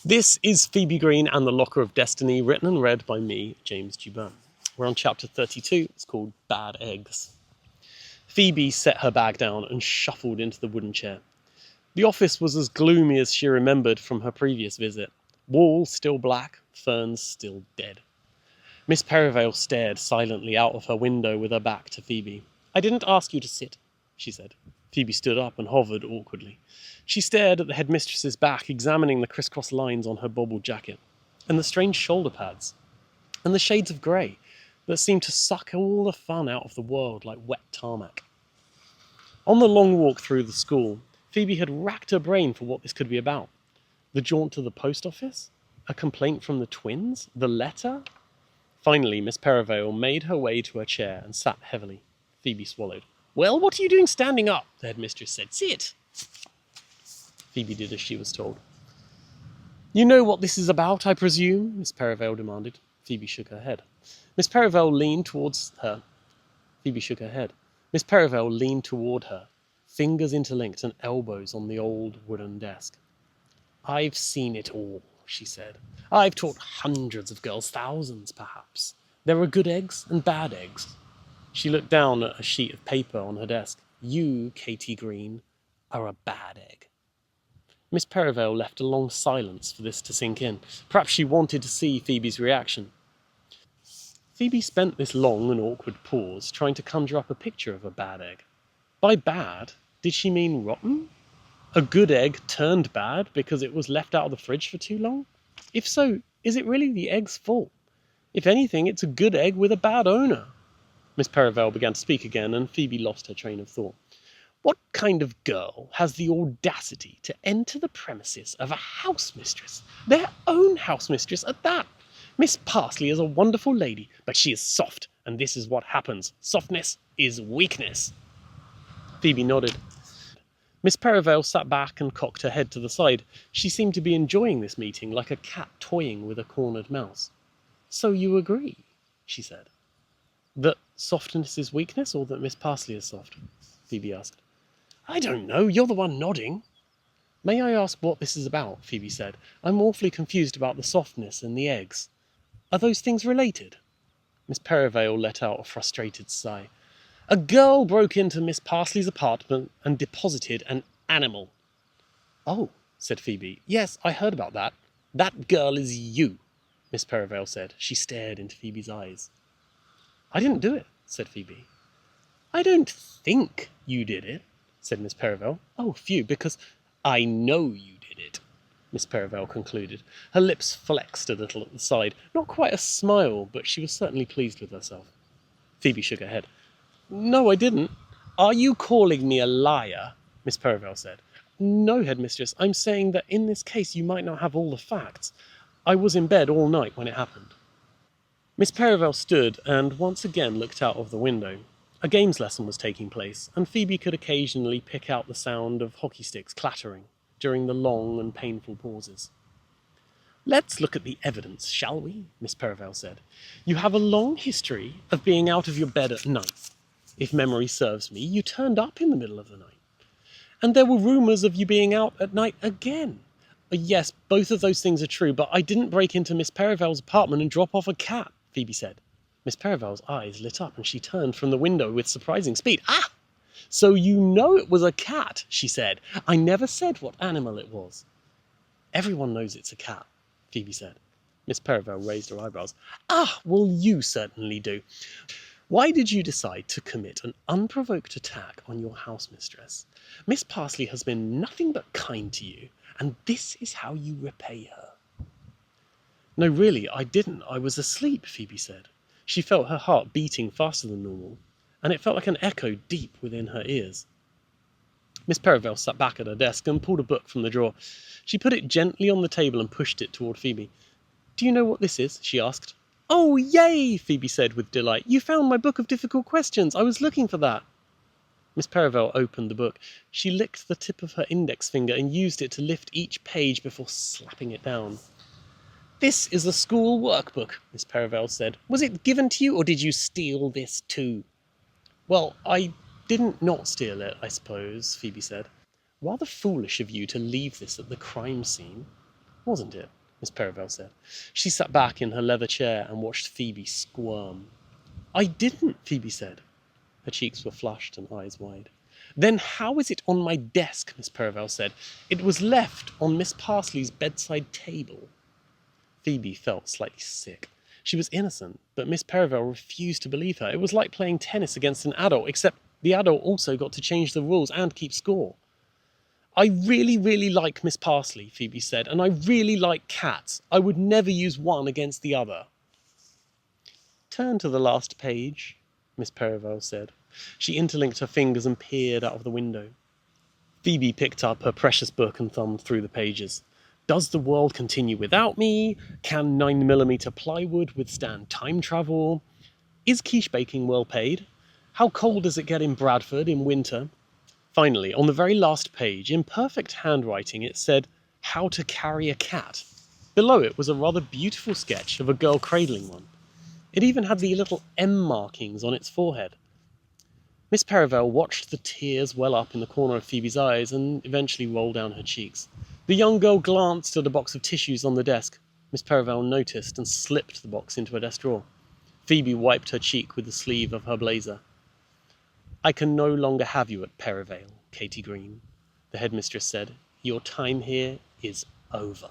This is Phoebe Green and the Locker of Destiny, written and read by me, James Dubin. We're on chapter 32, it's called Bad Eggs. Phoebe set her bag down and shuffled into the wooden chair. The office was as gloomy as she remembered from her previous visit. Walls still black, ferns still dead. Miss Perivale stared silently out of her window with her back to Phoebe. "I didn't ask you to sit," she said. Phoebe stood up and hovered awkwardly. She stared at the headmistress's back, examining the crisscross lines on her bobbled jacket, and the strange shoulder pads, and the shades of grey that seemed to suck all the fun out of the world like wet tarmac. On the long walk through the school, Phoebe had racked her brain for what this could be about. The jaunt to the post office? A complaint from the twins? The letter? Finally, Miss Perivale made her way to her chair and sat heavily. Phoebe swallowed. "Well, what are you doing standing up?" the headmistress said. "Sit." Phoebe did as she was told. "You know what this is about, I presume?" Miss Perivale demanded. Phoebe shook her head. Miss Perivale leaned towards her. Phoebe shook her head. Miss Perivale leaned toward her, fingers interlinked and elbows on the old wooden desk. "I've seen it all," she said. "I've taught hundreds of girls, thousands perhaps. There are good eggs and bad eggs." She looked down at a sheet of paper on her desk. "You, Katie Green, are a bad egg." Miss Perivale left a long silence for this to sink in. Perhaps she wanted to see Phoebe's reaction. Phoebe spent this long and awkward pause trying to conjure up a picture of a bad egg. By bad, did she mean rotten? A good egg turned bad because it was left out of the fridge for too long? If so, is it really the egg's fault? If anything, it's a good egg with a bad owner. Miss Perivale began to speak again, and Phoebe lost her train of thought. "What kind of girl has the audacity to enter the premises of a housemistress, their own housemistress at that? Miss Parsley is a wonderful lady, but she is soft, and this is what happens. Softness is weakness." Phoebe nodded. Miss Perivale sat back and cocked her head to the side. She seemed to be enjoying this meeting like a cat toying with a cornered mouse. "So you agree," she said. "That softness is weakness, or that Miss Parsley is soft?" Phoebe asked. "I don't know. You're the one nodding." "May I ask what this is about?" Phoebe said. "I'm awfully confused about the softness and the eggs. Are those things related?" Miss Perivale let out a frustrated sigh. "A girl broke into Miss Parsley's apartment and deposited an animal." "Oh," said Phoebe. "Yes, I heard about that." "That girl is you," Miss Perivale said. She stared into Phoebe's eyes. "I didn't do it," said Phoebe. "I don't think you did it," said Miss Perivale. "Oh, phew, because I know you did it," Miss Perivale concluded. Her lips flexed a little at the side. Not quite a smile, but she was certainly pleased with herself. Phoebe shook her head. "No, I didn't." "Are you calling me a liar?" Miss Perivale said. "No, headmistress. I'm saying that in this case you might not have all the facts. I was in bed all night when it happened." Miss Perivale stood and once again looked out of the window. A games lesson was taking place, and Phoebe could occasionally pick out the sound of hockey sticks clattering during the long and painful pauses. "Let's look at the evidence, shall we?" Miss Perivale said. "You have a long history of being out of your bed at night. If memory serves me, you turned up in the middle of the night. And there were rumours of you being out at night again. Yes, both of those things are true, but I didn't break into Miss Perivale's apartment and drop off a cat," Phoebe said. Miss Perivale's eyes lit up and she turned from the window with surprising speed. "Ah! So you know it was a cat," she said. "I never said what animal it was." "Everyone knows it's a cat," Phoebe said. Miss Perivale raised her eyebrows. "Ah, well, you certainly do. Why did you decide to commit an unprovoked attack on your housemistress? Miss Parsley has been nothing but kind to you, and this is how you repay her." "No, really, I didn't. I was asleep," Phoebe said. She felt her heart beating faster than normal, and it felt like an echo deep within her ears. Miss Perivale sat back at her desk and pulled a book from the drawer. She put it gently on the table and pushed it toward Phoebe. "Do you know what this is?" she asked. "Oh, yay!" Phoebe said with delight. "You found my book of difficult questions. I was looking for that." Miss Perivale opened the book. She licked the tip of her index finger and used it to lift each page before slapping it down. "This is the school workbook," Miss Perivale said. "Was it given to you, or did you steal this too?" "Well, I didn't not steal it, I suppose," Phoebe said. "Rather foolish of you to leave this at the crime scene. wasn't it?" Miss Perivale said. She sat back in her leather chair and watched Phoebe squirm. "I didn't," Phoebe said. Her cheeks were flushed and eyes wide. "Then how is it on my desk?" Miss Perivale said. "It was left on Miss Parsley's bedside table." Phoebe felt slightly sick. She was innocent, but Miss Perivale refused to believe her. It was like playing tennis against an adult, except the adult also got to change the rules and keep score. "I really, really like Miss Parsley," Phoebe said, "and I really like cats. I would never use one against the other." "Turn to the last page," Miss Perivale said. She interlinked her fingers and peered out of the window. Phoebe picked up her precious book and thumbed through the pages. "Does the world continue without me? Can 9mm plywood withstand time travel? Is quiche baking well paid? How cold does it get in Bradford in winter?" Finally, on the very last page, in perfect handwriting, it said, "How to carry a cat." Below it was a rather beautiful sketch of a girl cradling one. It even had the little M markings on its forehead. Miss Perivale watched the tears well up in the corner of Phoebe's eyes and eventually roll down her cheeks. The young girl glanced at a box of tissues on the desk. Miss Perivale noticed and slipped the box into a desk drawer. Phoebe wiped her cheek with the sleeve of her blazer. "I can no longer have you at Perivale, Katie Green," the headmistress said. "Your time here is over."